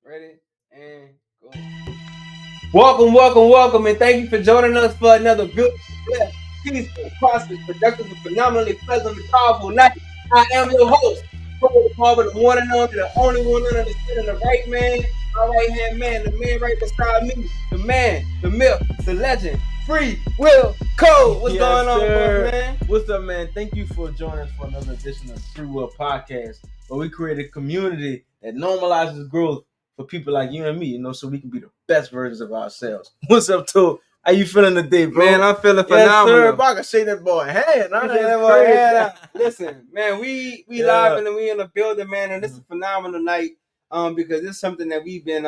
Ready? And go. Welcome, and thank you for joining us for another beautiful, blessed, peaceful, prosperous, productive, and phenomenally pleasant and powerful night. I am your host, Tory the barber, the one and only, the only one understanding the right man, my right hand man, the man right beside me, the man, the myth, the legend, Free Will Code. What's going on, boss, man? What's up, man? Thank you for joining us for another edition of FreeWill Podcast, where we create a community that normalizes growth for people like you and me, so we can be the best versions of ourselves. What's up, Tory? How you feeling today, bro? Man, I'm feeling phenomenal. Yes, sir. If I can shake that boy hand, Listen, man, we live and we in the building, man, and this is a phenomenal night. Because it's something that we've been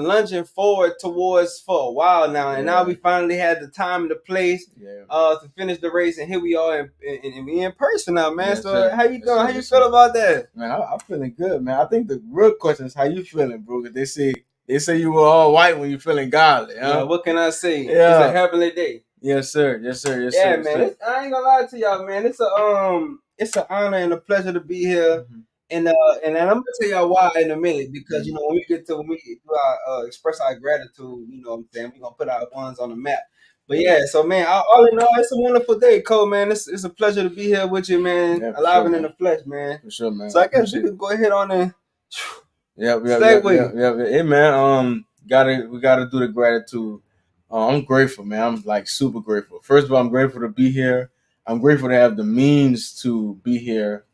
lunging forward towards for a while now, and now we finally had the time and the place to finish the race, and here we are, and we in person now, man. So how you doing? How you feel about that? Man, I'm feeling good, man. I think the real question is how you feeling, bro. Because they say you were all white when you feeling godly, huh? What can I say? It's a heavenly day. Yes, sir. Yes, sir. Yes, yeah, sir. Man. I ain't gonna lie to y'all, man. It's an honor and a pleasure to be here. Mm-hmm. And I'm gonna tell y'all why in a minute, because when we do our express our gratitude, what I'm saying, we're gonna put our ones on the map. But yeah, so man, all in all, it's a wonderful day, Cole, man. It's a pleasure to be here with you, man. Alive and in the flesh, man. For sure, man. So I guess we could go ahead on and Yeah. Hey, man, we gotta do the gratitude. I'm grateful, man. I'm like super grateful. First of all, I'm grateful to be here. I'm grateful to have the means to be here.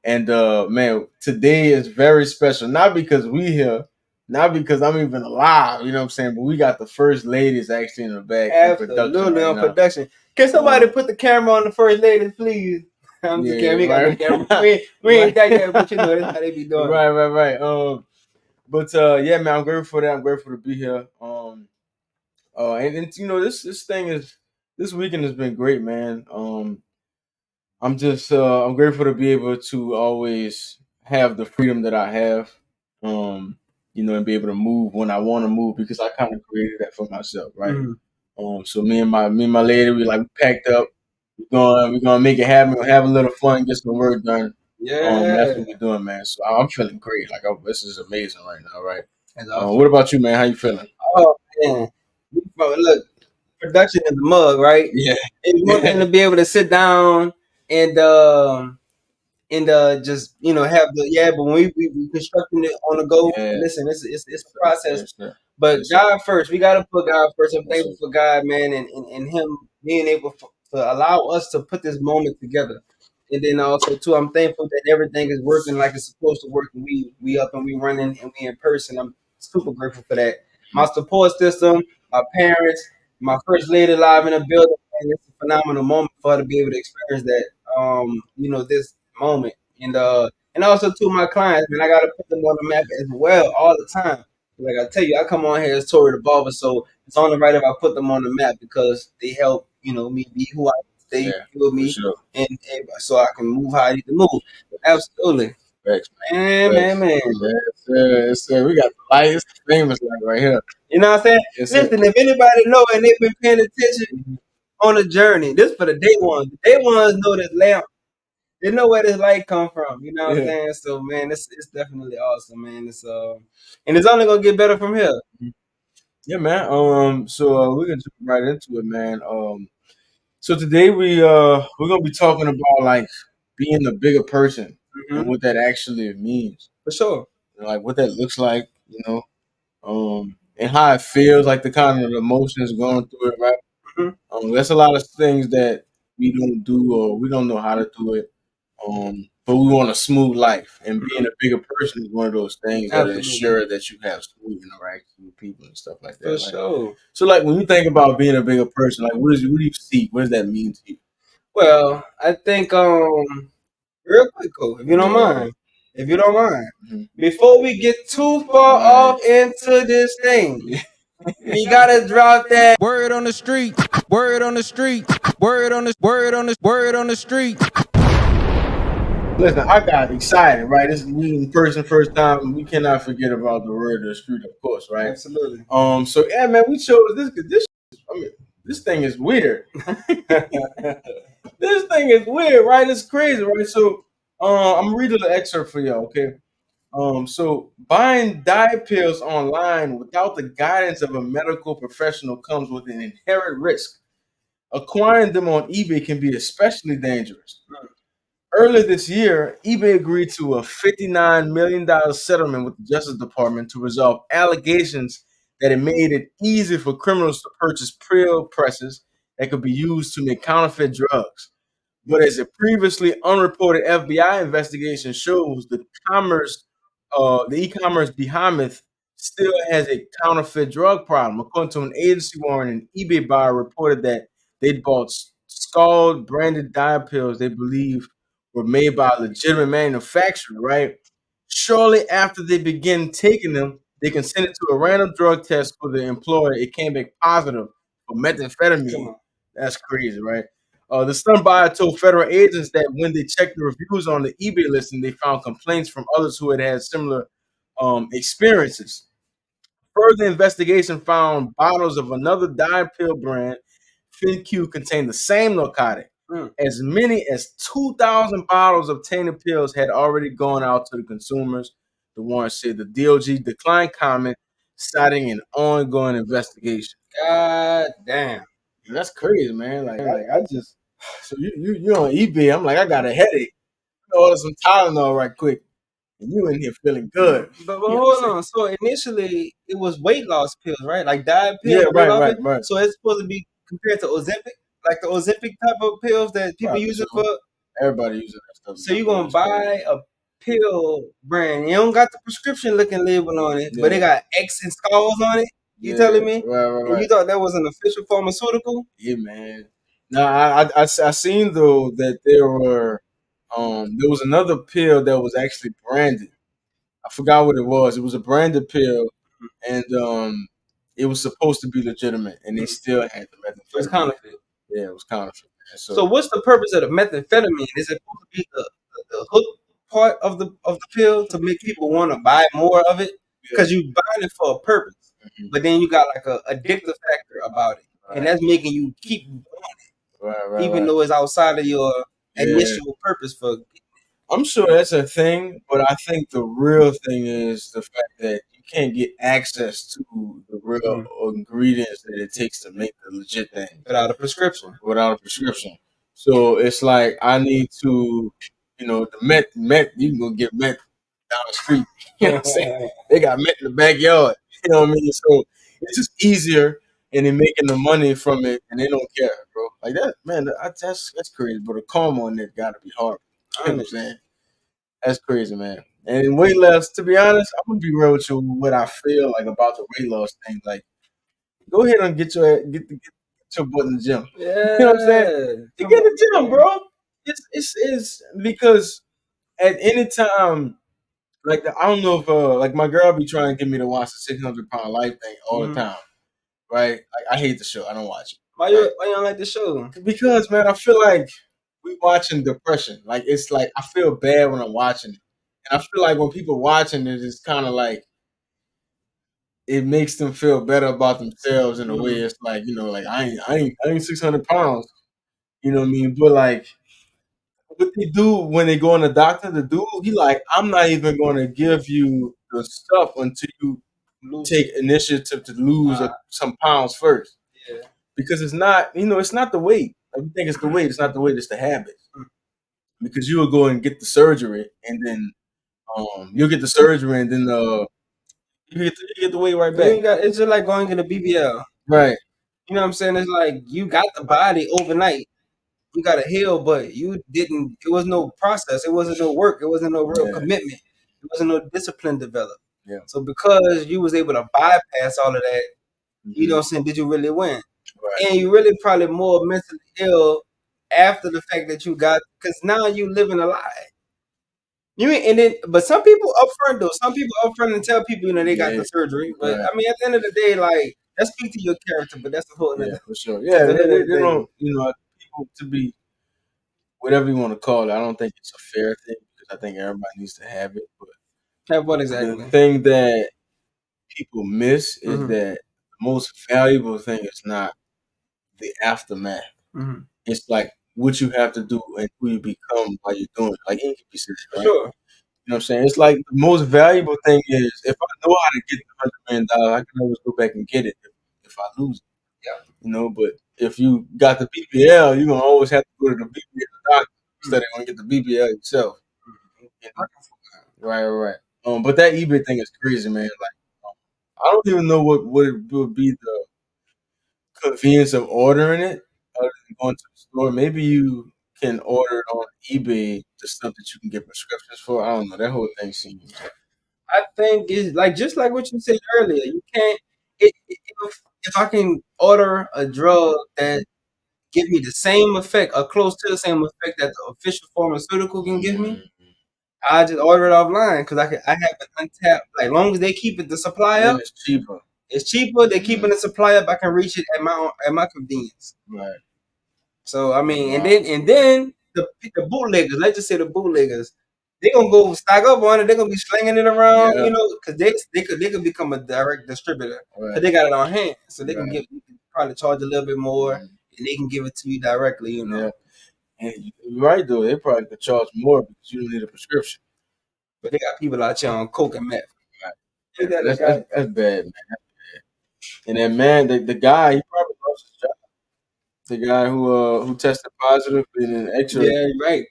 And man, today is very special. Not because we here, not because I'm even alive, you know what I'm saying? But we got the first ladies actually in the back. Absolutely on production. Can somebody put the camera on the first ladies, please? I'm just kidding. We got the camera. We ain't that yet, but that's how they be doing. Right. But yeah, man, I'm grateful for that. I'm grateful to be here. And this weekend has been great, man. I'm grateful to be able to always have the freedom that I have, and be able to move when I want to move, because I kind of created that for myself, right? Mm-hmm. So me and my lady, we packed up. We're gonna make it happen. We'll have a little fun, get some work done. Yeah, that's what we're doing, man. So I'm feeling great. This is amazing right now, right? Awesome. What about you, man? How you feeling? Oh man, look, production in the mug, right? Yeah, it's one thing to be able to sit down and just have but when we constructing it on the go, listen, it's a process. But God first, we gotta put God first. I'm thankful for God, man, and Him being able to allow us to put this moment together. And then also too, I'm thankful that everything is working like it's supposed to work, and we up and we running and we in person. I'm super grateful for that. My support system, my parents, my first lady live in the building, and it's a phenomenal moment for her to be able to experience that. This moment, and also to my clients, man, I gotta put them on the map as well all the time. Like I tell you, I come on here as Tory the barber, so it's only right if I put them on the map, because they help me be who I stay with me, sure. and so I can move how I need to move. Absolutely. Man. Yes, sir. We got the lightest, famous right here. You know what I'm saying? Yes, listen, if anybody know and they've been paying attention on the journey, this for the day ones. The day ones know this lamp. They know where this light come from. You know what I'm saying? So man, it's definitely awesome, man. And it's only gonna get better from here. Yeah, man. So we're gonna jump right into it, man. So today we're gonna be talking about being a bigger person and what that actually means. For sure. What that looks like, and how it feels, like the kind of emotions going through it, right? Mm-hmm. There's a lot of things that we don't do, or we don't know how to do it. But we want a smooth life, and being a bigger person is one of those things that ensure that you have smooth interactions with people and stuff like that. For sure. So, when you think about being a bigger person, what do you see? What does that mean to you? Well, I think real quick, Cole, if you don't mind. Mm-hmm. Before we get too far off into this thing, we gotta drop that word on the street. Word on the street. Word on the street. Listen, I got excited, right? This is me in person, first time. We cannot forget about the word of the street, of course, right? Absolutely. So yeah, man, we chose this because this thing is weird. This thing is weird, right? It's crazy, right? So I'm gonna read a little excerpt for y'all, okay? So buying diet pills online without the guidance of a medical professional comes with an inherent risk. Acquiring them on eBay can be especially dangerous. Earlier this year, eBay agreed to a $59 million settlement with the Justice Department to resolve allegations that it made it easy for criminals to purchase pill presses that could be used to make counterfeit drugs. But as a previously unreported FBI investigation shows, the e-commerce behemoth still has a counterfeit drug problem. According to an agency warrant, an eBay buyer reported that they'd bought scald branded diet pills they believe were made by a legitimate manufacturer, right? Shortly after they begin taking them, they consented to a random drug test for the employer. It came back positive for methamphetamine. That's crazy, right? The stunned buyer told federal agents that when they checked the reviews on the eBay listing, they found complaints from others who had similar experiences. Further investigation found bottles of another diet pill brand, FinQ, contained the same narcotic. As many as 2,000 bottles of tainted pills had already gone out to the consumers. The warrant said the DOJ declined comment, citing an ongoing investigation. God damn. That's crazy, man. Like I just so you on eBay. I'm like, I got a headache. Order some Tylenol right quick. And you in here feeling good. But hold on. So initially it was weight loss pills, right? Like diet pills, Yeah, weight loss right. pills. So it's supposed to be compared to Ozempic, like the Ozempic type of pills that people Probably use it so. for. Everybody using that stuff. So you're gonna buy a pill brand. You don't got the prescription looking label on it, but it got X and scars on it. You telling me? Right. And you thought that was an official pharmaceutical? Yeah, man. Now I seen though that there was another pill that was actually branded. I forgot what it was. It was a branded pill, and it was supposed to be legitimate, and they still had the methamphetamine. It was counterfeit. Yeah, it was counterfeit. So what's the purpose of the methamphetamine? Is it supposed to be the hook part of the pill to make people want to buy more of it? Because you buying it for a purpose, but then you got like a addictive factor about it, and that's making you keep doing it, even though it's outside of your initial purpose for. I'm sure that's a thing, but I think the real thing is the fact that you can't get access to the real ingredients that it takes to make the legit thing Without a prescription. So it's like I need to, the met, you can go get met down the street. You know what I'm saying? They got met in the backyard. You know what I mean? So it's just easier, and they're making the money from it, and they don't care, bro. Like that, man. That's crazy. But the karma on it got to be hard. You know what I'm saying? That's crazy, man. And weight loss, to be honest, I'm gonna be real with you. What I feel like about the weight loss thing, like, go ahead and get your butt in the gym. Yeah, you know what I'm saying? You get in the gym, bro. It's because at any time, like I don't know if like my girl be trying to get me to watch the 600-pound life thing all the time, right? Like, I hate the show. I don't watch it. Why you don't like the show? Because, man, I feel like we watching depression. Like, it's like I feel bad when I'm watching it, and I feel like when people watching it, it's kind of like it makes them feel better about themselves in a way. It's like, like I ain't 600 pounds. You know what I mean? But like what they do when they go in the doctor, the dude, he like, I'm not even going to give you the stuff until you take initiative to lose some pounds first. Yeah. Because it's not, it's not the weight. Like, you think it's the weight. It's not the weight. It's the habit. Because you will go and get the surgery, and then you'll get the surgery, and then you get the weight right back. It's just like going to the BBL. Right. You know what I'm saying? It's like you got the body overnight. You got to heal, but you didn't. It was no process. It wasn't no work. It wasn't no real commitment. It wasn't no discipline developed. Yeah. So because you was able to bypass all of that, you know what I'm saying? Did you really win? Right. And you really probably more mentally ill after the fact that you got, because now you living a lie. But some people upfront though. Some people upfront and tell people they got the surgery. But I mean, at the end of the day, like, that speaks to your character. But that's the whole thing. Yeah, for sure. Yeah, they don't. People to be whatever you want to call it. I don't think it's a fair thing because I think everybody needs to have it. But have what exactly? The thing that people miss is that the most valuable thing is not the aftermath. It's like what you have to do and who you become while you're doing it. Like, incubus, right? Sure. know what I'm saying? It's like the most valuable thing is if I know how to get the $100 million, I can always go back and get it if I lose it. Yeah. You know, but if you got the BBL, you're gonna always have to go to the BBL doctor instead of gonna get the BBL yourself. You know? Right. But that eBay thing is crazy, man. Like, I don't even know what it would be the convenience of ordering it other than going to the store. Maybe you can order it on eBay, the stuff that you can get prescriptions for. I don't know. That whole thing seems. I think it's like just like what you said earlier. You can't. If I can order a drug that give me the same effect or close to the same effect that the official pharmaceutical can give me, I just order it offline because I have it untapped. Like long as they keep it the supply And up, it's cheaper. it's cheaper. They're keeping the supply up. I can reach it at my convenience. Right. So I mean, and then the bootleggers. Let's just say the bootleggers. They gonna go stock up on it. They're gonna be slinging it around, Yeah. because they could become a direct distributor because Right. they got it on hand, so they can Right. probably charge a little bit more, and they can give it to you directly. Yeah. And you're right though, they probably could charge more because you don't need a prescription. But they got people out here on coke and meth. Right. Yeah, that's bad, man. And then man, the guy, he probably lost his job. The guy who tested positive in an X-ray. Yeah, you're right.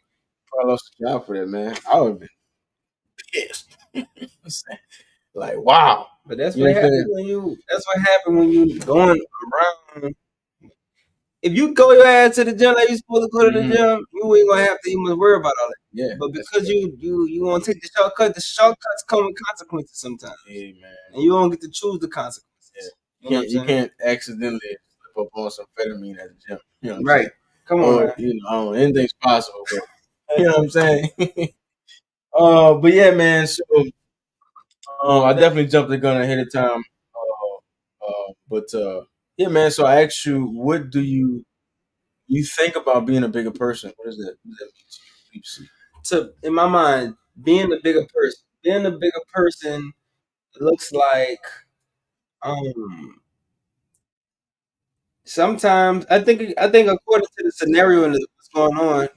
Probably lost his job for that, man. I would have been pissed. Like, wow. But that's what happens when you going around. If you go your ass to the gym like you supposed to go to the gym, you ain't gonna have to even worry about all that. Yeah. But because you want to take the shortcuts come with consequences sometimes. Yeah, man. And you don't get to choose the consequences. Yeah. You can't accidentally slip up on some amphetamine at the gym. You know what I'm Right. saying? Come on, man. You know, anything's possible, but you know what I'm saying? But yeah, man, so I definitely jumped the gun ahead of time. But yeah, man, so I asked you, what do you think about being a bigger person? What does that mean to you? So in my mind, being a bigger person looks like sometimes I think according to the scenario and what's going on,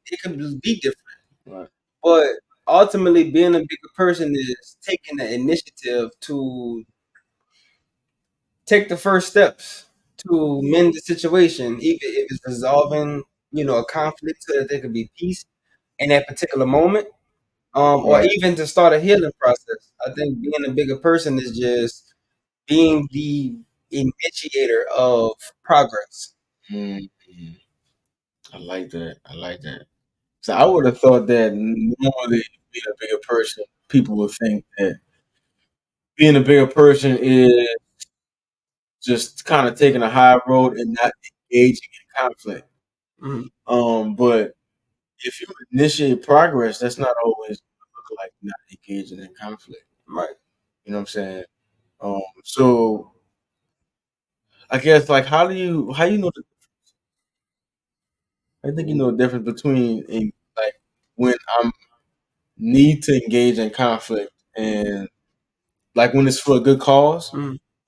it could be different. Right. But ultimately, being a bigger person is taking the initiative to take the first steps to mend the situation, even if it's resolving, a conflict so that there could be peace in that particular moment, or Right. even to start a healing process. I think being a bigger person is just being the initiator of progress. Mm-hmm. I like that. So I would have thought that normally being a bigger person, people would think that being a bigger person is just kind of taking a high road and not engaging in conflict. But if you initiate progress, that's not always look like not engaging in conflict. Right. You know what I'm saying? So I guess like how you know I think you know the difference between like when I'm need to engage in conflict and like when it's for a good cause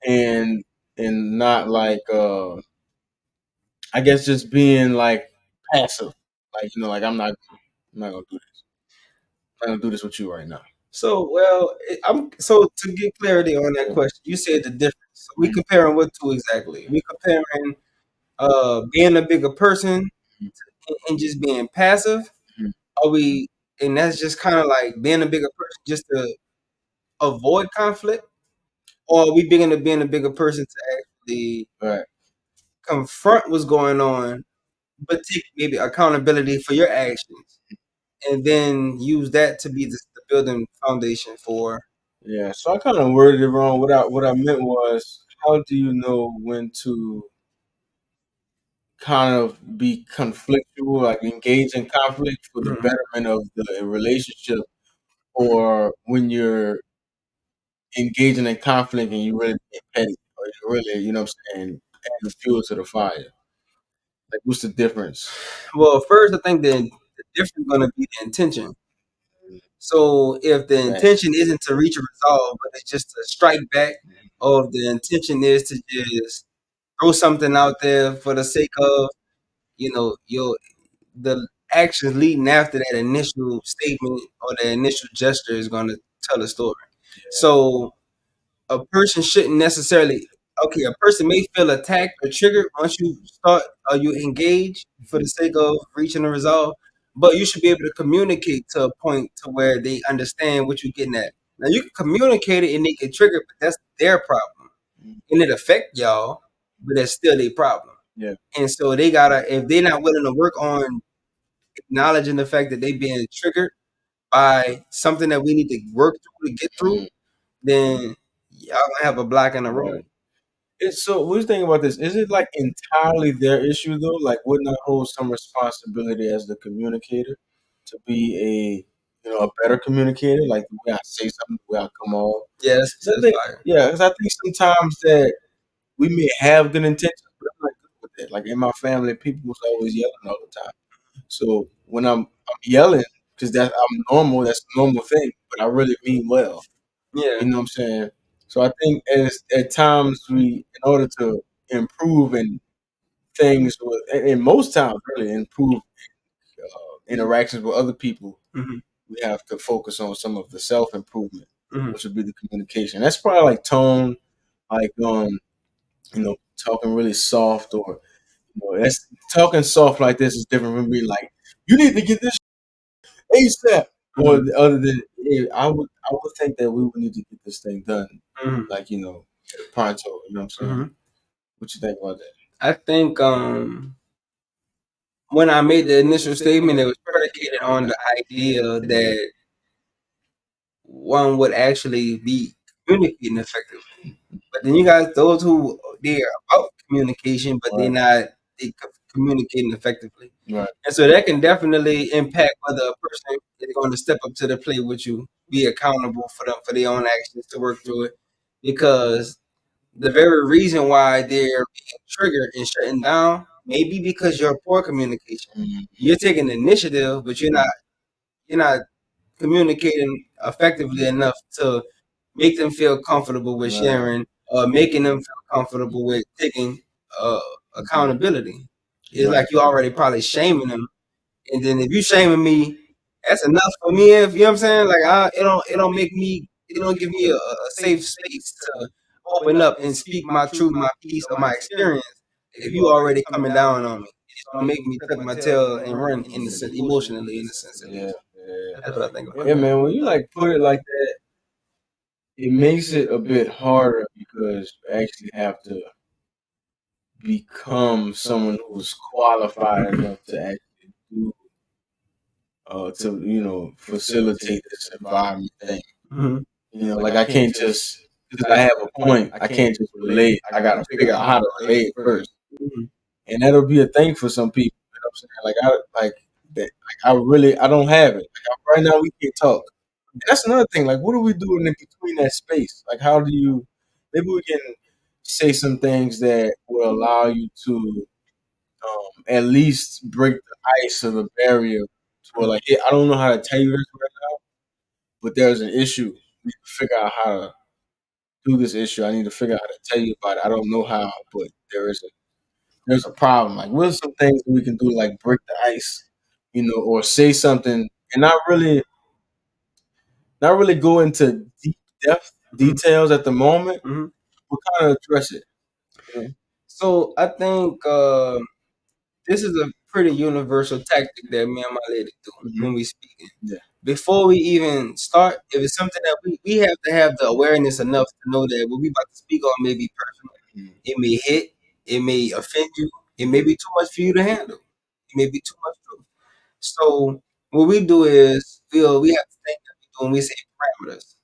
and not like I guess just being like passive. Like like I'm not gonna do this. I'm not gonna do this with you right now. So, so to get clarity on that question, you said the difference. So we comparing what two exactly? We comparing being a bigger person and just being passive. Are we? And that's just kind of like being a bigger person just to avoid conflict, or are we being a bigger person to actually confront what's going on, but take maybe accountability for your actions, and then use that to be the building foundation for. Yeah, so I kind of worded it wrong. What I meant was, how do you know when to kind of be conflictual, like engage in conflict for the betterment of the relationship, or when you're engaging in conflict and you really get petty, or you really, you know what I'm saying, adding fuel to the fire. Like, what's the difference? Well, first, I think the difference going to be the intention. So if the intention isn't to reach a resolve, but it's just to strike back, or if the intention is to just throw something out there for the sake of, your the actions leading after that initial statement or the initial gesture is going to tell a story. So a person shouldn't necessarily. Okay, a person may feel attacked or triggered once you start or you engage for the sake of reaching a resolve, but you should be able to communicate to a point to where they understand what you're getting at. Now you can communicate it and they get triggered, but that's their problem, and it affect y'all, but that's still their problem. Yeah. And so they gotta, if they're not willing to work on acknowledging the fact that they being triggered by something that we need to work through to get through, then y'all gonna have a block in the road. So what do you think about this? Is it like entirely their issue though? Like, wouldn't I hold some responsibility as the communicator to be a better communicator? Like the way I say something, the way I come off. Yeah, that's fire. Yeah, because I think sometimes that we may have good intentions, but I'm not good with that. Like in my family, people was always yelling all the time. So when I'm yelling, because I'm normal, that's a normal thing, but I really mean well. Yeah. You know what I'm saying? So I think at times in order to improve in things, and most times really improve interactions with other people, we have to focus on some of the self improvement, which would be the communication. That's probably like tone, like talking really soft, or that's talking soft like this is different from being like, you need to get this ASAP. Or other than I would think that we would need to get this thing done, like pronto. You know what I'm saying? What you think about that? I think when I made the initial statement, it was predicated on the idea that one would actually be communicating effectively. But then you guys, those who they're about communication, but they communicating effectively. Right. And so that can definitely impact whether a person is going to step up to the plate with you, be accountable for them for their own actions to work through it. Because the very reason why they're being triggered and shutting down may be because you're poor communication. You're taking initiative, but you're not communicating effectively enough to make them feel comfortable with sharing, or making them feel comfortable with taking accountability. It's like you already probably shaming them, and then if you shaming me, that's enough for me. If you know what I'm saying, like it don't give me a safe space to open up and speak my truth, my piece, or my experience. If you already coming down on me, it's gonna make me tuck my tail and run in the sense, emotionally, in the sense. Yeah. That's what I think about. Yeah, man. When you like put it like that, it makes it a bit harder because you actually have to become someone who's qualified enough to actually do to facilitate this environment thing. Like I can't just because I have a point, I can't just relate. I gotta figure out how to relate it first, and that'll be a thing for some people. You know what I'm saying? I don't have it. Right now we can't talk. And that's another thing. Like, what are we doing in between that space? Like, how do you? Maybe we can say some things that will allow you to at least break the ice or the barrier. To where, like, hey, I don't know how to tell you this right now, but there's an issue. We need to figure out how to do this issue. I need to figure out how to tell you about it. I don't know how, but there's a problem. Like, what are some things that we can do, like break the ice, or say something and not really go into deep depth details at the moment. We'll kind of address it. So I think this is a pretty universal tactic that me and my lady do when we speaking. Yeah. Before we even start, if it's something that we have to have the awareness enough to know that what we about to speak on may be personal. It may hit, it may offend you, it may be too much for you to handle. It may be too much truth. So what we do is we have to think that we do when we say parameters.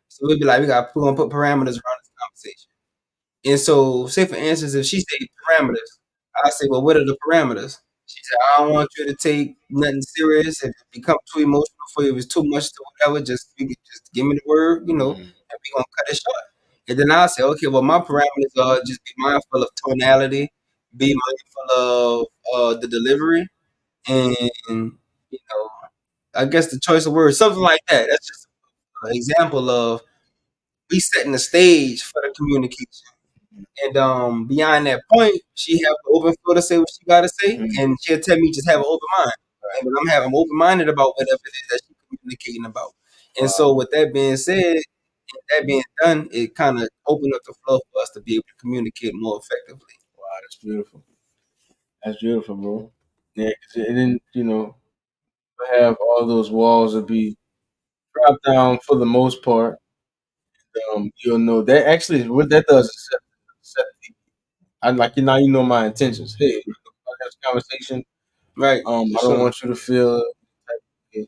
So we'd be like, we're gonna put parameters around this conversation. And so, say for instance, if she say parameters, I say, well, what are the parameters? She said, I don't want you to take nothing serious. If it becomes too emotional for you, if it's too much to whatever, just give me the word, and we're gonna cut it short. And then I say, okay, well, my parameters are just be mindful of tonality, be mindful of the delivery, and I guess the choice of words, something like that. That's just an example of we setting the stage for the communication. And beyond that point, she have the open floor to say what she gotta say, and she'll tell me just have an open mind. and I'm open minded about whatever it is that she's communicating about. And so, with that being said, that being done, it kind of opened up the flow for us to be able to communicate more effectively. Wow, that's beautiful. That's beautiful, bro. Yeah, 'cause it didn't, have all those walls to be dropped down for the most part. You'll know that actually what that does is set I like you now. You know my intentions. Hey, I have this conversation. Right. I don't want you to feel type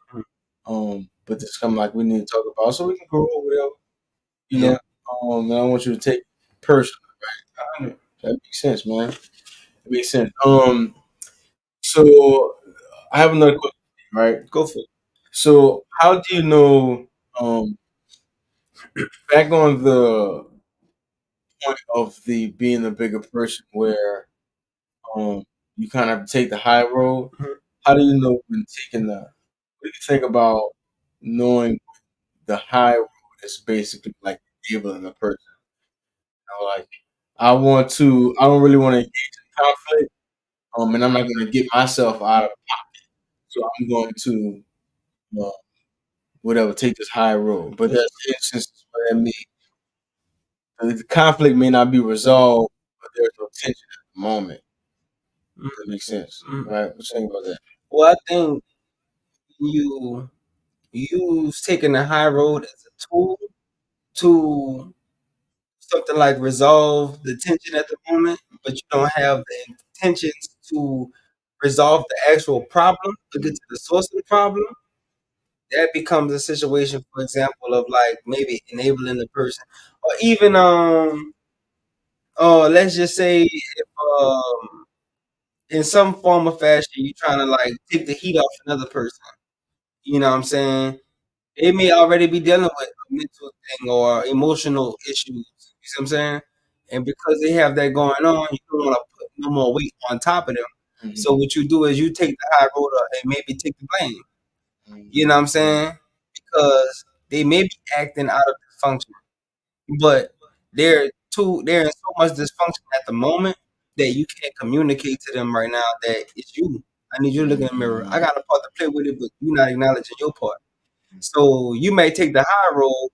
of way. But this come like we need to talk about so we can grow or whatever. You know. Yeah. And I don't want you to take it personal. Right. That makes sense, man. It makes sense. So I have another question, right? Go for it. So how do you know? Back on the point of the being a bigger person, where you kind of take the high road. Mhm. How do you know when taking the? What do you think about knowing the high road is basically like enabling a person? Like I don't really want to engage in conflict, and I'm not going to get myself out of pocket, so I'm going to uh, whatever take this high road. But there's instances where the conflict may not be resolved, but there's no tension at the moment. That makes sense, right? What you think about that? Well, I think you use taking the high road as a tool to something like resolve the tension at the moment, but you don't have the intentions to resolve the actual problem to get to the source of the problem. That becomes a situation, for example, of like maybe enabling the person, or even let's just say if in some form or fashion you're trying to like take the heat off another person. You know what I'm saying? They may already be dealing with a mental thing or emotional issues. You see what I'm saying? And because they have that going on, you don't want to put no more weight on top of them. Mm-hmm. So what you do is you take the high road and maybe take the blame. You know what I'm saying? Because they may be acting out of dysfunction, but they're in so much dysfunction at the moment that you can't communicate to them right now that it's you. I need you to look in the mirror. I got a part to play with it, but you're not acknowledging your part. So you may take the high road,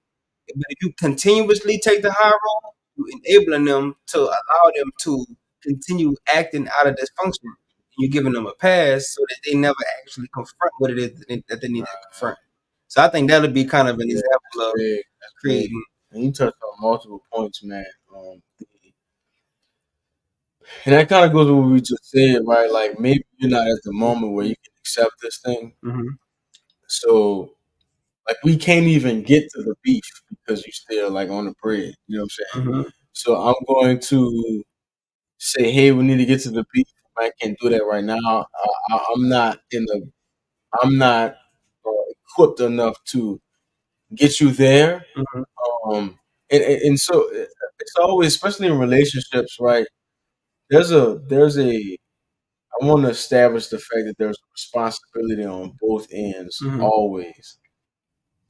but if you continuously take the high road, you enabling them to allow them to continue acting out of dysfunction. You're giving them a pass so that they never actually confront what it is that they need to confront. So I think that would be kind of an example of That's big. creating. And you touched on multiple points, man. And that kind of goes with what we just said, right? Like maybe you're not at the moment where you can accept this thing. Mm-hmm. So like we can't even get to the beef because you still like on the bread. You know what I'm saying? Mm-hmm. So I'm going to say, hey, we need to get to the beef. I can't do that right now. I'm not in the. I'm not equipped enough to get you there. Mm-hmm. And so it's always, especially in relationships, right? There's a I want to establish the fact that there's responsibility on both ends Mm-hmm. always,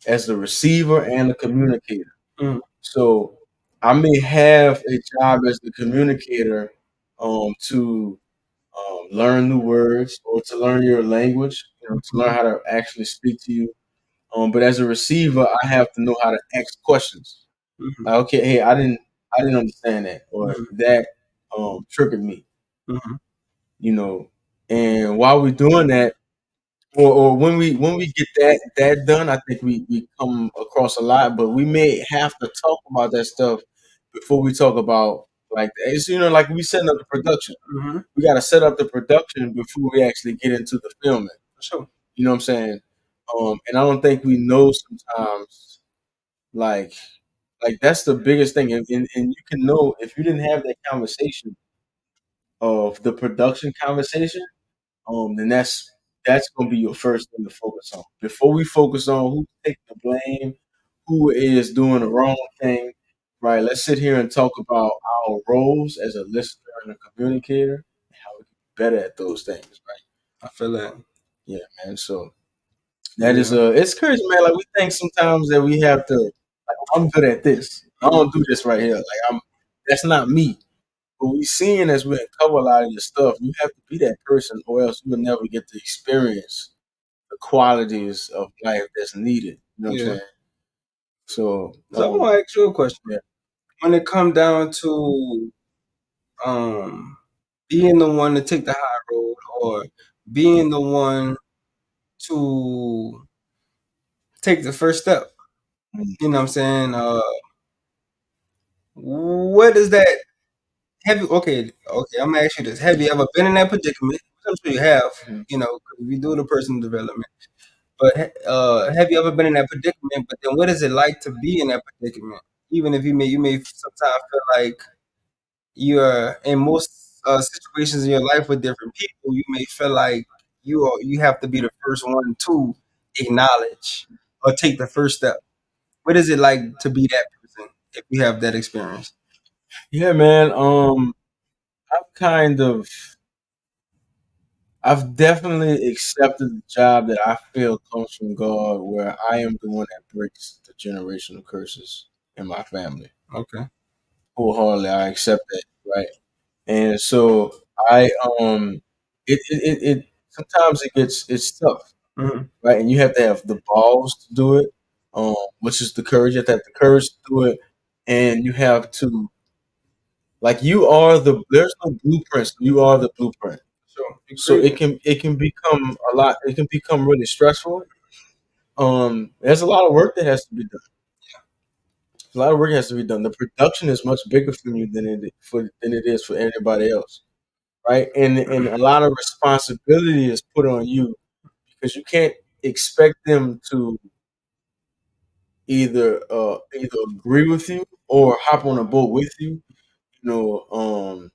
as the receiver and the communicator. Mm-hmm. So I may have a job as the communicator, to learn new words or to learn your language, to learn how to actually speak to you. But as a receiver, I have to know how to ask questions. Mm-hmm. Like, okay, hey, I didn't understand that, or that triggered me, Mm-hmm. you know. And while we're doing that, or when we get that done, I think we come across a lot, but we may have to talk about that stuff before we talk about like it's like we setting up the production. Mm-hmm. We got to set up the production before we actually get into the filming. For sure. You know what I'm saying? And I don't think we know sometimes like that's the biggest thing, and you can know if you didn't have that conversation of the production conversation, then that's gonna be your first thing to focus on before we focus on who's taking the blame, who is doing the wrong thing. Right? Let's sit here and talk about our roles as a listener and a communicator, and how we can be better at those things. Right? I feel that. Yeah, man. So that is it's crazy, man. Like we think sometimes that we have to. Like, I'm good at this. I don't do this right here. Like I'm. That's not me. But we seeing as we uncover a lot of your stuff, you have to be that person, or else you will never get to experience the qualities of life that's needed. You know what I'm Yeah. saying? So, So I want to ask you a question. yeah. When it comes down to um being the one to take the high road, or being the one to take the first step, you know what I'm saying? What is that? Have you okay, I'm gonna ask you this. Have you ever been in that predicament? I'm sure you have, you know, 'cause we do the personal development. But have you ever been in that predicament? But then what is it like to be in that predicament? Even if you may sometimes feel like you're in most situations in your life with different people, you may feel like you have to be the first one to acknowledge or take the first step. What is it like to be that person if you have that experience? Yeah, man. I've kind of, I've definitely accepted the job that I feel comes from God, where I am the one that breaks the generational curses in my family. Okay. Wholeheartedly, I accept that, right? And so I, it sometimes it's tough, Hmm. right? And you have to have the balls to do it, which is the courage. You have to have the courage to do it, and you have to, like, you are the. There's no blueprints. You are the blueprint. So you So create it. it can become a lot. It can become really stressful. There's a lot of work that has to be done. A lot of work has to be done. The production is much bigger for you than it is for anybody else, right? And a lot of responsibility is put on you because you can't expect them to either agree with you or hop on a boat with you, you know,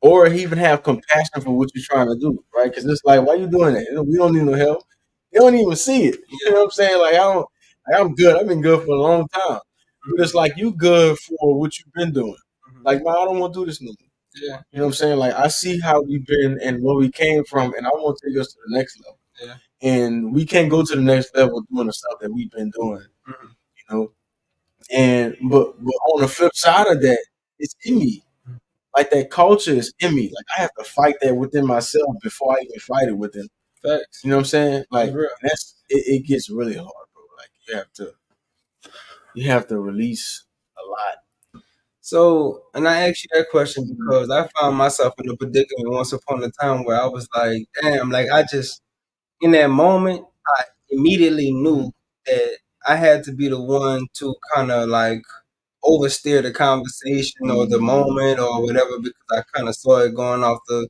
or even have compassion for what you're trying to do, right? Because it's like, why you doing that? You know, we don't need no help. They don't even see it. You know what I'm saying? Like, I don't. Like, I'm good. I've been good for a long time. But it's like you good for what you've been doing. Mhm. Like, man, I don't want to do this no more. Yeah, You know what I'm saying? Like, I see how we've been and where we came from, and I want to take us to the next level. yeah. And we can't go to the next level doing the stuff that we've been doing. Mhm. You know. And but on the flip side of that, it's in me. Like, that culture is in me. Like, I have to fight that within myself before I even fight it within. Facts. You know what I'm saying? That's Like, real. it gets really hard, bro. Like, you have to release a lot. So, and I asked you that question because I found myself in a predicament once upon a time where I was like, damn, like I just, in that moment, I immediately knew that I had to be the one to kind of like oversteer the conversation or the moment or whatever because I kind of saw it going out the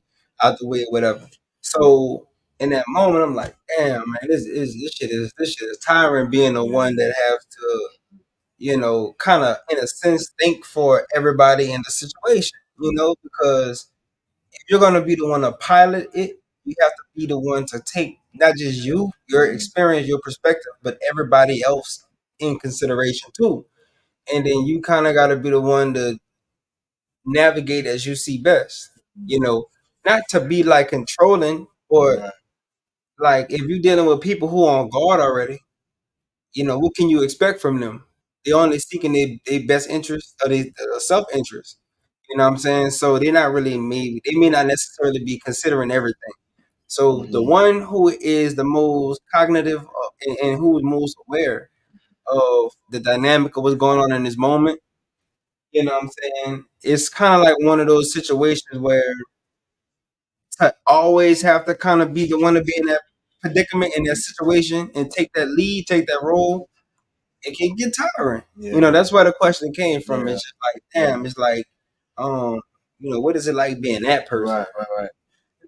way, whatever. So, in that moment, I'm like, damn, man, this shit is tiring being the one that have to, you know, kind of in a sense think for everybody in the situation, you know, because if you're gonna be the one to pilot it, you have to be the one to take not just you, your experience, your perspective, but everybody else in consideration too. And then you kind of got to be the one to navigate as you see best, you know, not to be like controlling or Right. like if you're dealing with people who are on guard already, you know, what can you expect from them? They're only seeking their best interest or their self interest. You know what I'm saying? So they're not really maybe they may not necessarily be considering everything. So the one who is the most cognitive and who is most aware of the dynamic of what's going on in this moment, you know what I'm saying? It's kind of like one of those situations where to always have to kind of be the one to be in that predicament in that situation and take that lead, take that role. It can get tiring. Yeah. You know, that's where the question came from. Yeah. It's just like, damn, it's like, um, you know, what is it like being that person? Right.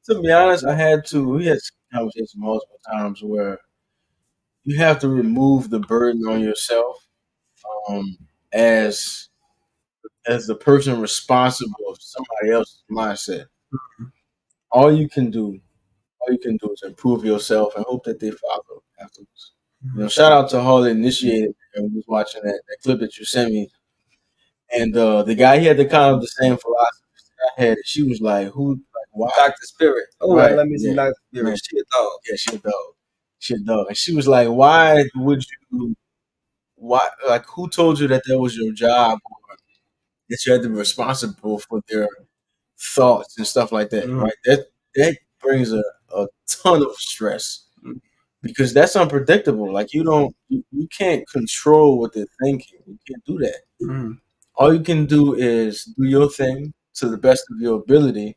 To be honest, I had to. We had conversations multiple times where you have to remove the burden on yourself, um, as the person responsible for somebody else's mindset. All you can do, all you can do is improve yourself and hope that they follow afterwards. You know, shout out to Harley Initiated and was watching that clip that you sent me. And the guy, he had the kind of the same philosophy that I had. She was like, "Who? Like, why?" Dr. Spirit. Oh, Right? let me see Yeah, Dr. Spirit. man. Shit, dog. Yeah, she a dog. She a dog. And she was like, "Why would you? Why? Like, who told you that was your job, or that you had to be responsible for their thoughts and stuff like that, right? That brings a ton of stress because that's unpredictable. Like you can't control what they're thinking. You can't do that. All you can do is do your thing to the best of your ability,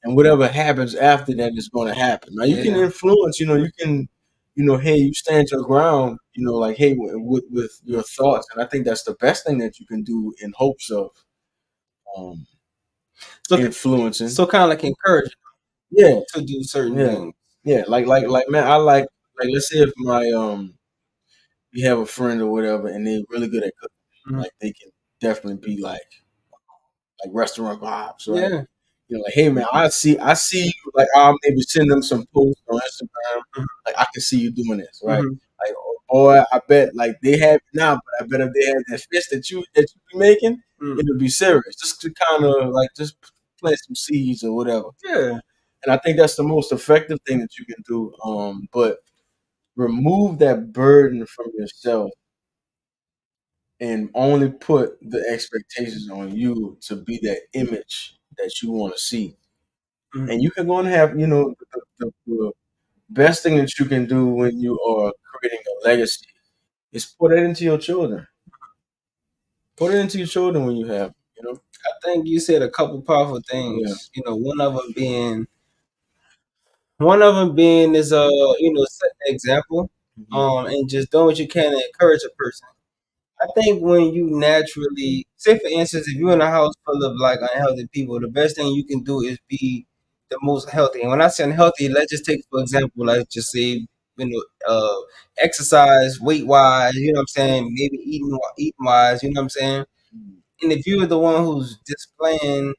and whatever happens after that is going to happen. Now you can influence. You can, hey, you stand your ground. Like hey, with your thoughts, and I think that's the best thing that you can do in hopes of um, influencing. So kind of like encourage Yeah, to do certain yeah, things. yeah. Like man, I like let's say if my you have a friend or whatever, and they're really good at cooking, like they can definitely be like restaurant vibes, right? Yeah. Like, hey man, I see you. Like, I'll maybe send them some posts on Instagram. Like, I can see you doing this, right? Like, boy, I bet like they have it now, but I bet if they had that fish that you be making, it would be serious. Just to kind of like just plant some seeds or whatever. Yeah. And I think that's the most effective thing that you can do. But remove that burden from yourself and only put the expectations on you to be that image that you want to see. And you can go and have, the best thing that you can do when you are creating a legacy is put it into your children. Put it into your children when you have, I think you said a couple powerful Yeah. things. One of them being is setting an example, and just doing what you can to encourage a person. I think when you naturally, say for instance, if you're in a house full of like unhealthy people, the best thing you can do is be the most healthy. And when I say unhealthy, let's just take for example, like just say exercise, weight wise, you know what I'm saying, maybe eating wise, you know what I'm saying. And if you're the one who's displaying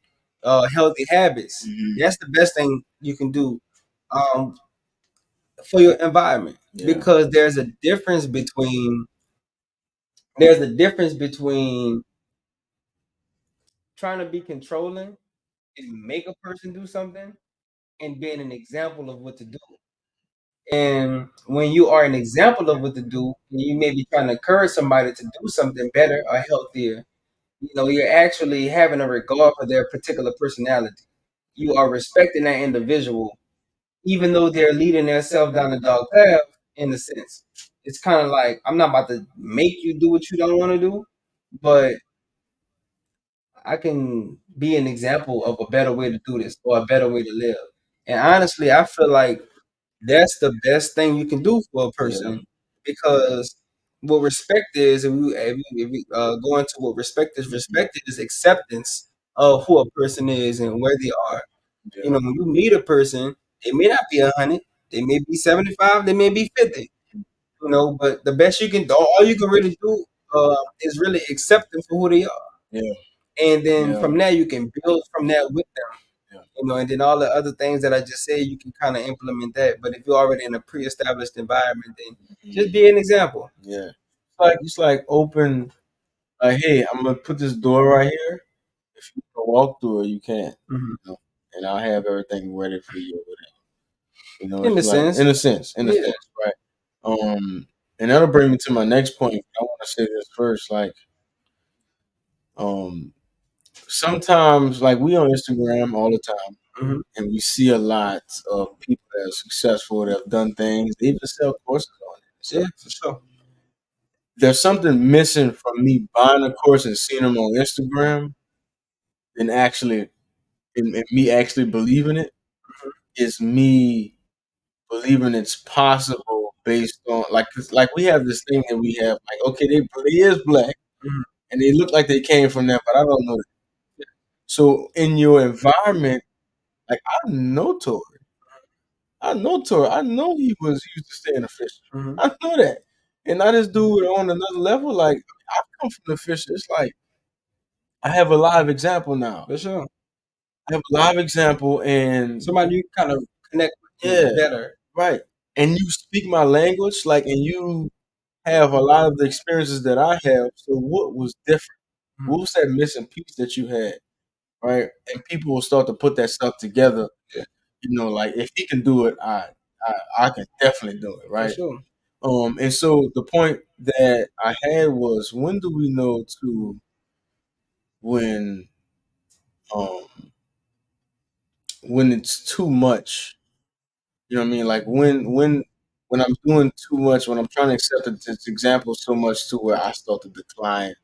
healthy habits, that's the best thing you can do um, for your environment, because there's a difference between trying to be controlling and make a person do something and being an example of what to do. And when you are an example of what to do, and you may be trying to encourage somebody to do something better or healthier, you're actually having a regard for their particular personality. You are respecting that individual, even though they're leading themselves down the dog path, in a sense. It's kind of like, I'm not about to make you do what you don't want to do, but I can be an example of a better way to do this or a better way to live. And honestly, I feel like that's the best thing you can do for a person, because what respect is, if we go into what respect is acceptance of who a person is and where they are. When you meet a person, they may not be 100, they may be 75, they may be 50. But the best you can do, all you can really do, is really accept them for who they are. Yeah. And then from there, you can build from that with them. And then all the other things that I just said, you can kind of implement that. But if you're already in a pre-established environment, then just be an example. Yeah. It's like open. Like, hey, I'm gonna put this door right here. If you can walk through it, you can. And I'll have everything ready for you. In a sense. In a sense, right? And that'll bring me to my next point. I want to say this first, like, um, sometimes, like, we on Instagram all the time, and we see a lot of people that are successful, that have done things, they even sell courses on it. Yeah, for sure. There's something missing from me buying a course and seeing them on Instagram, and me actually believing it. Is me believing it's possible based on like 'cause, like we have this thing that we have like okay they is black and they look like they came from there, but I don't know that. So in your environment, like I know Tory, I know he used to stay in the fish. I know that, and I just do it on another level. Like I come from the fish. It's like I have a live example now. For sure. I have a live example, and Somebody you kind of connect yeah, with better. right. And you speak my language, like, and you have a lot of the experiences that I have. So what was different? What was that missing piece that you had, right? And people will start to put that stuff together. Yeah. Like if he can do it, I can definitely do it, For right? sure. And so the point that I had was, when do we know to when um when it's too much. You know what I mean? Like when I'm doing too much, when I'm trying to accept this example so much to where I start to decline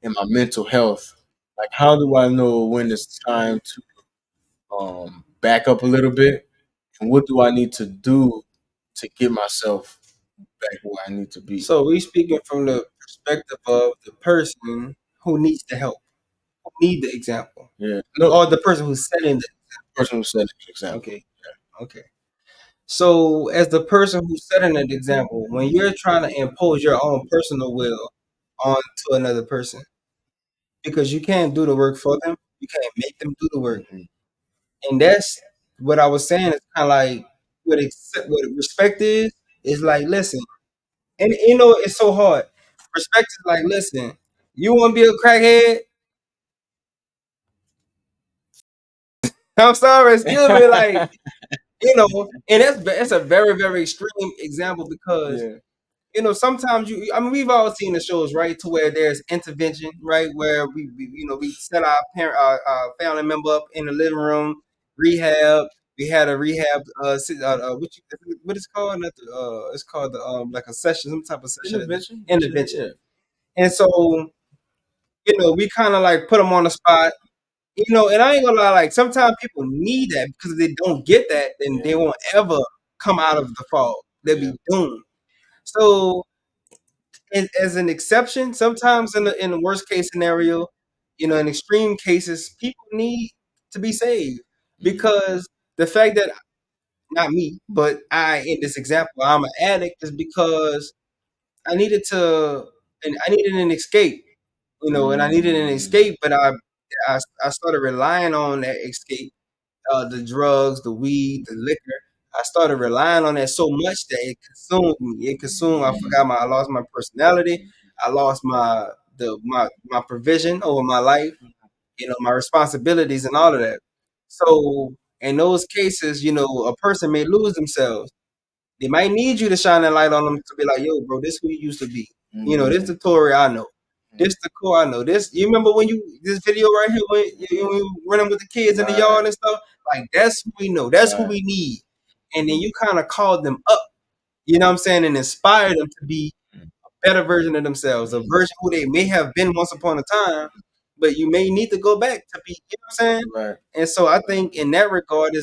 in my mental health. Like, how do I know when it's time to back up a little bit, and what do I need to do to get myself back where I need to be? So we speaking from the perspective of the person who needs the help, who need the example, Yeah, no, or the person who's setting the person who said an example. okay, okay. So as the person who's setting an example, when you're trying to impose your own personal will onto another person, because you can't do the work for them, you can't make them do the work, and that's what I was saying. It's kind of like what respect is like. Listen, and you know it's so hard. Respect is like, listen, you want to be a crackhead? I'm sorry, excuse me, like and that's a very very extreme example because Yeah. sometimes I mean, we've all seen the shows, right, to where there's intervention, right, where we set our our family member up in the living room, rehab. We had a rehab, what is called? Not the, it's called the like a session, some type of session, Intervention. intervention. Yeah. And so we kind of like put them on the spot, and I ain't gonna lie, like sometimes people need that because if they don't get that, then they won't ever come out of the fall. They'll be doomed. So as an exception, sometimes in the worst case scenario, in extreme cases, people need to be saved because the fact that not me, but in this example, I'm an addict is because I needed to, and I needed an escape, and I needed an escape, but I started relying on that escape, the drugs, the weed, the liquor. I started relying on that so much that it consumed me. It consumed. I lost my personality. I lost my provision over my life. My responsibilities and all of that. So in those cases, a person may lose themselves. They might need you to shine a light on them to be like, yo, bro, this who you used to be. This the Tory I know. This the core I know. This you remember when this video right here when you running with the kids in the yard and stuff? Like that's who we know. That's who we need. And then you kind of called them up, you know what I'm saying, and inspire them to be a better version of themselves, a version who they may have been once upon a time, but you may need to go back to be, you know what I'm saying? Right. And so I think in that regard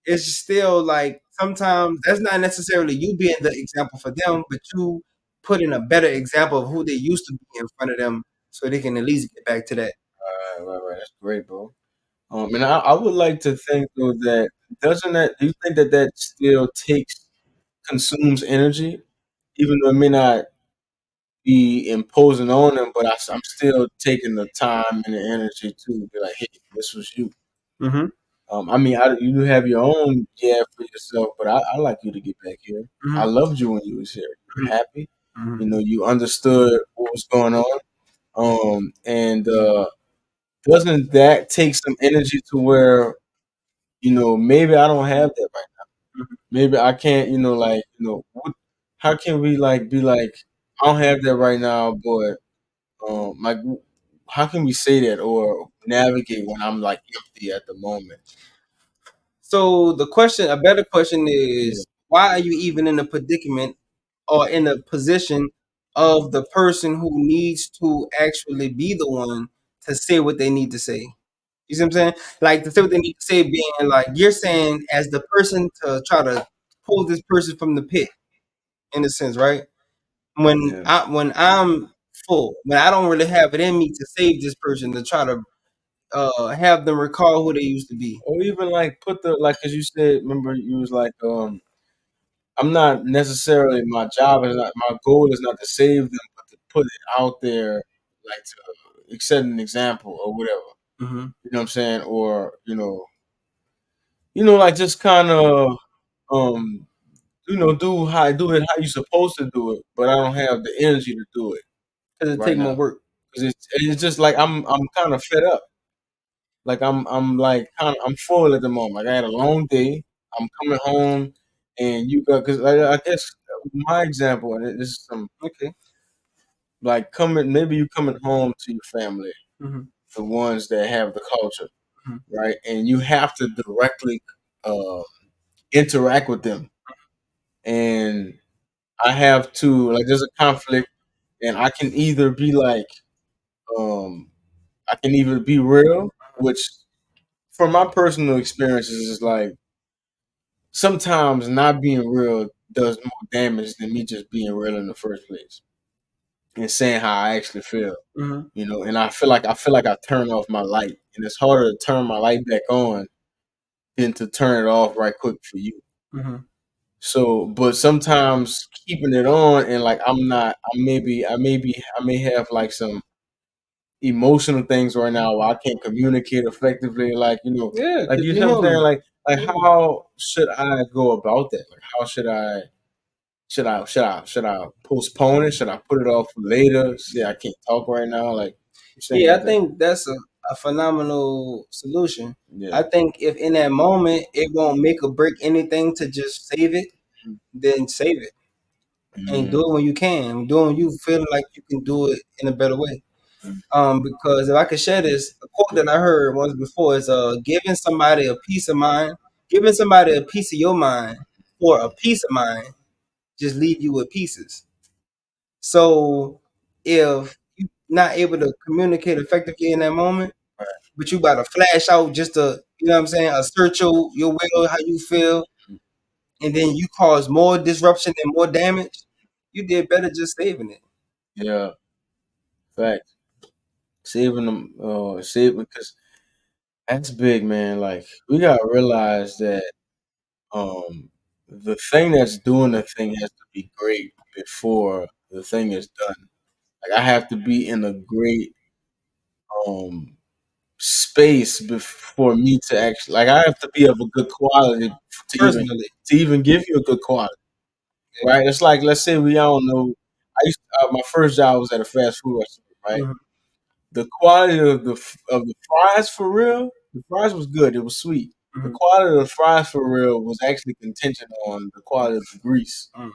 it's still like sometimes that's not necessarily you being the example for them, but you putting a better example of who they used to be in front of them so they can at least get back to that. Right. That's great, bro. And I would like to think though that doesn't that do you think that that still consumes energy, even though it may not be imposing on them, but I'm still taking the time and the energy to be like, hey, this was you. Mm-hmm. I mean, you have your own for yourself, but I like you to get back here. Mm-hmm. I loved you when you was here. You were happy. Mm-hmm. You understood what was going on. And doesn't that take some energy to where maybe I don't have that right now. Maybe I can't. How can we like be like I don't have that right now, but like how can we say that or navigate when I'm like empty at the moment? So a better question is, why are you even in a predicament or in a position of the person who needs to actually be the one to say what they need to say? You see what I'm saying? Like to say what they need to say, being like you're saying as the person to try to pull this person from the pit, in a sense, right? When I'm full, when I don't really have it in me to save this person, to try to have them recall who they used to be. Or even like put the like as you said, remember you was like I'm not necessarily my job is not my goal is not to save them, but to put it out there like to set an example or whatever. Mm-hmm. You know what I'm saying? Or like just kind of um do it how you supposed to do it, but I don't have the energy to do it Because it right take more now work. because it's just like I'm kind of fed up. Like I'm like kind of I'm full at the moment. Like I had a long day. I'm coming home, and you got because I guess my example and this is some Okay. like coming maybe you coming home to your family, Mm-hmm. the ones that have the culture. right? And you have to directly uh, interact with them. And I have to like there's a conflict, and I can either be like um, I can either be real, which from my personal experiences is like sometimes not being real does more damage than me just being real in the first place and saying how I actually feel. Mm-hmm. And I feel like I turn off my light, and it's harder to turn my light back on than to turn it off right quick for you. Mm-hmm. So, but sometimes keeping it on and like I'm not, I may have like some emotional things right now where I can't communicate effectively. Like Yeah, like because you you're know what I'm saying. human. Like how should I go about that? Like how should I postpone it? Should I put it off for later? See, I can't talk right now. Like you think Yeah, about I that? think that's a phenomenal solution. Yeah. I think if in that moment it won't make or break anything to just save it, then save it and do Mm-hmm. it when you can. Do it when you feel like you can do it in a better way. Because if I could share this, a quote that I heard once before is giving somebody a piece of mind, giving somebody a piece of your mind for a piece of mind, just leave you with pieces. So if you're not able to communicate effectively in that moment, but you got to flash out just to, you know what I'm saying, assert your will, how you feel, and then you cause more disruption and more damage, you did better just saving it. Yeah. Fact. Saving them, save because that's big, man. Like we gotta realize that the thing that's doing the thing has to be great before the thing is done. Like I have to be in a great um space before me to actually like I have to be of a good quality Personally. to even give you a good quality. Right? It's like let's say we all know my first job was at a fast food restaurant, right? Hmm. The quality of the fries for real, the fries was good. It was sweet. The Hmm. quality of the fries for real was actually contingent on the quality of the grease, Hmm.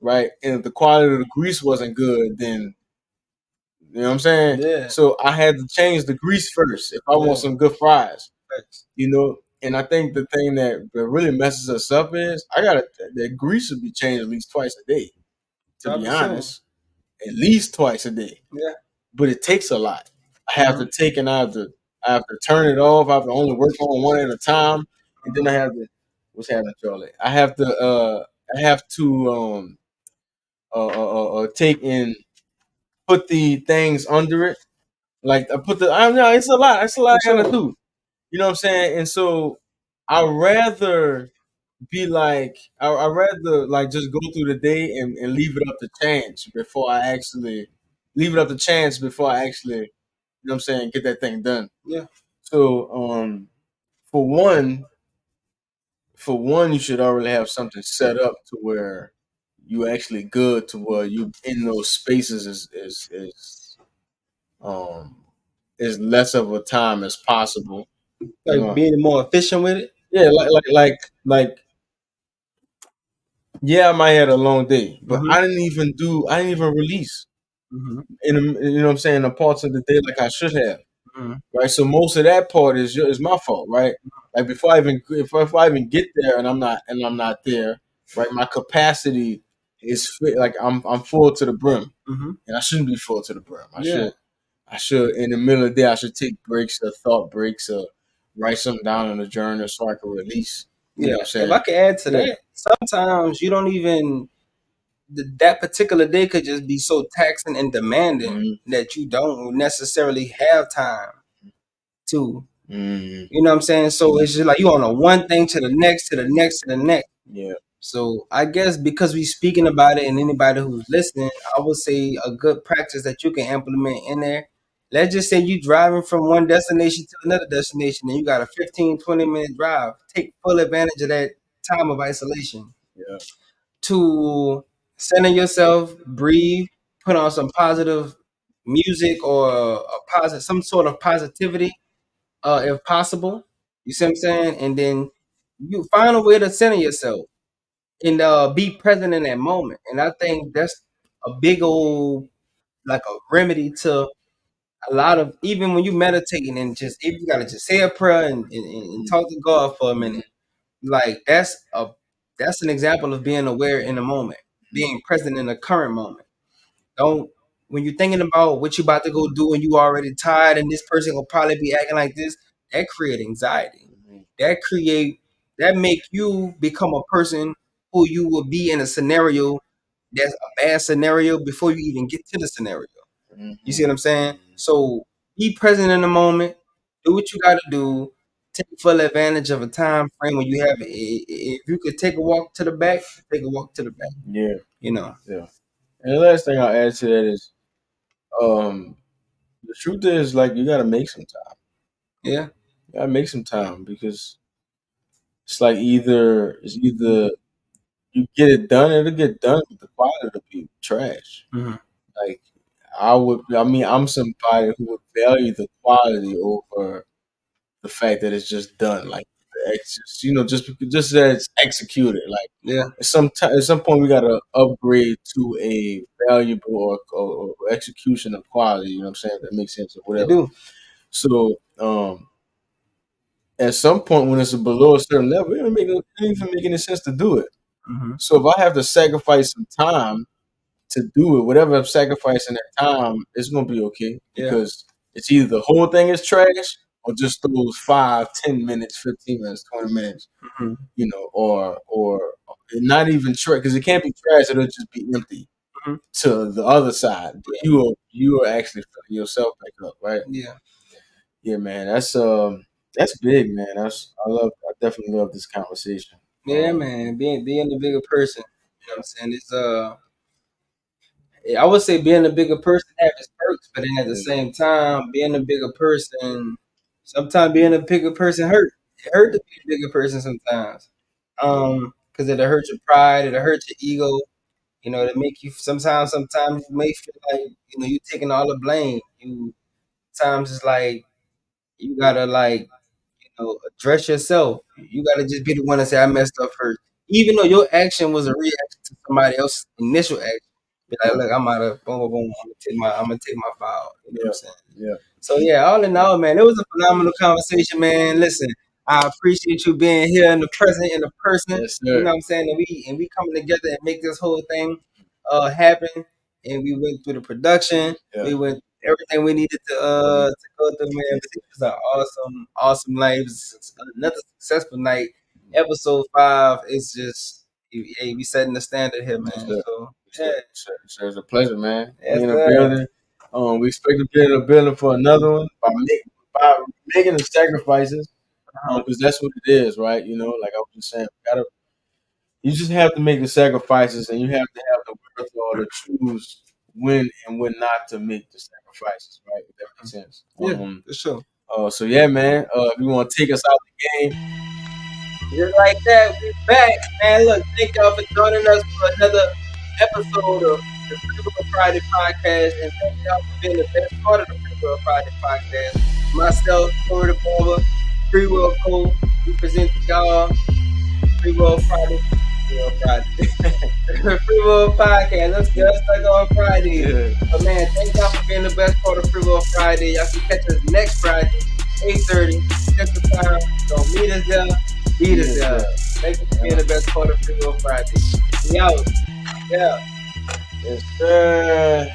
right? And if the quality of the grease wasn't good, then you know what I'm saying. Yeah, So I had to change the grease first if I want yeah, some good fries, facts. And I think the thing that really messes us up is I gotta the grease should be changed at least twice a day. To be Probably so. honest, at least twice a day. Yeah. But it takes a lot. I have Hmm. to take and I have to turn it off. I have to only work on one at a time, and then I have to what's happening, Charlie? I have to take and put the things under it. Like I put the I don't know, it's a lot. It's a lot For I gotta sure. do. You know what I'm saying? And so I'd rather be like I'd rather like just go through the day and leave it up to chance before I actually leave it up to chance before I actually you know what I'm saying, get that thing done. Yeah. So for one you should already have something set up to where you actually good to where you in those spaces um is less of a time as possible. You Like know, being more efficient with it. yeah, like yeah, I might have had a long day, but Hmm. I didn't even release Hmm. you know what I'm saying the parts of the day like I should have. Hmm. Right? So most of that part is my fault, right? Like before I even if I even get there and I'm not there, right? My capacity is like I'm full to the brim, Hmm. and I shouldn't be full to the brim. Yeah. I should in the middle of the day I should take breaks, or thought breaks, or write something down in a journal so I can release. You know Yeah. what I'm If saying? I could add to Yeah. that, sometimes you don't even that particular day could just be so taxing and demanding Mm-hmm. that you don't necessarily have time to. Mm-hmm. You know what I'm saying? So it's just like you on a one thing to the next, to the next, to the next. Yeah. So I guess because we speaking about it and anybody who's listening, I would say a good practice that you can implement in there. Let's just say you driving from one destination to another destination and you got a 15, 20-minute drive. Take full advantage of that time of isolation Yeah. to center yourself, breathe, put on some positive music or a positive, some sort of positivity, if possible. You see what I'm saying? And then you find a way to center yourself and be present in that moment. And I think that's a big old like a remedy to a lot of, even when you meditating and just, if you gotta just say a prayer and talk to God for a minute, like that's an example of being aware in the moment, being present in the current moment. Don't, when you're thinking about what you about to go do and you already tired and this person will probably be acting like this, that create anxiety. That make you become a person who you will be in a scenario that's a bad scenario before you even get to the scenario. You see what I'm saying? So be present in the moment. Do what you got to do. Take full advantage of a time frame when you have it. If you could take a walk to the back, take a walk to the back. Yeah. You know. Yeah. And the last thing I'll add to that is, the truth is, like, you gotta make some time. Yeah. You gotta make some time, because it's like either you get it done, it'll get done, but the quality will be trash. Mm-hmm. Like, I'm somebody who would value the quality over the fact that it's just done. Like, it's just that it's executed. Like, Yeah. at some point, we gotta upgrade to a valuable or execution of quality. You know what I'm saying? If that makes sense or They whatever. do. So, at some point, when it's below a certain level, it don't even make any sense to do it. Mm-hmm. So if I have to sacrifice some time to do it, whatever I'm sacrificing that time, it's gonna be okay, because it's either the whole thing is trash or just those 5, 10 minutes, 15 minutes, 20 minutes, Mm-hmm. or not even trash, because it can't be trash. It'll just be empty to the other side. But you are actually filling yourself back up, right? Yeah, man. That's big, man. I definitely love this conversation. Yeah, man. Being the bigger person. You know what I'm saying? It's I would say being a bigger person has its perks, but then at the same time, being a bigger person, sometimes being a bigger person hurt. It hurt to be a bigger person sometimes. Because it'll hurt your pride, it'll hurt your ego. You know, it'll make you sometimes you may feel like, you taking all the blame. Sometimes it's like you gotta, like, address yourself. You gotta just be the one to say I messed up first. Even though your action was a reaction to somebody else's initial action. Be like, look, I'm out of boom, boom, boom. I'm gonna take my file. You know what I'm saying? Yeah. So yeah, all in all, man, it was a phenomenal conversation, man. Listen, I appreciate you being here in the present, in the person. Yes, You sir. know what I'm saying? And we coming together and make this whole thing happen. And we went through the production. Yeah. We went everything we needed to go through, man. But it was an awesome night. It was another successful night. Episode 5 is just, hey, we setting the standard here, man. So yeah, It's a pleasure, man. Yes, In the sir. building. We expect to be in the building for another one by making the sacrifices, because that's what it is, right? Like I was just saying, you just have to make the sacrifices, and you have to have the wherewithal to choose when and when not to make the sacrifices, right? If that makes sense. Yeah, for sure. So yeah, man. If you want to take us out the game, just like that, we back, man. Look, thank y'all for joining us for another episode of the FreeWill Friday podcast, and thank y'all for being the best part of the FreeWill Friday podcast. Myself, Tory the barber, FreeWillco, we present to y'all FreeWill Friday. FreeWill podcast. Let's start on Friday. Yeah. But man, thank y'all for being the best part of FreeWill Friday. Y'all can catch us next Friday, 8:30 Central Time. Don't meet us there. Beat us there. Thank you for being the best part of FreeWill Friday. We out. Yeah. Yes, sir.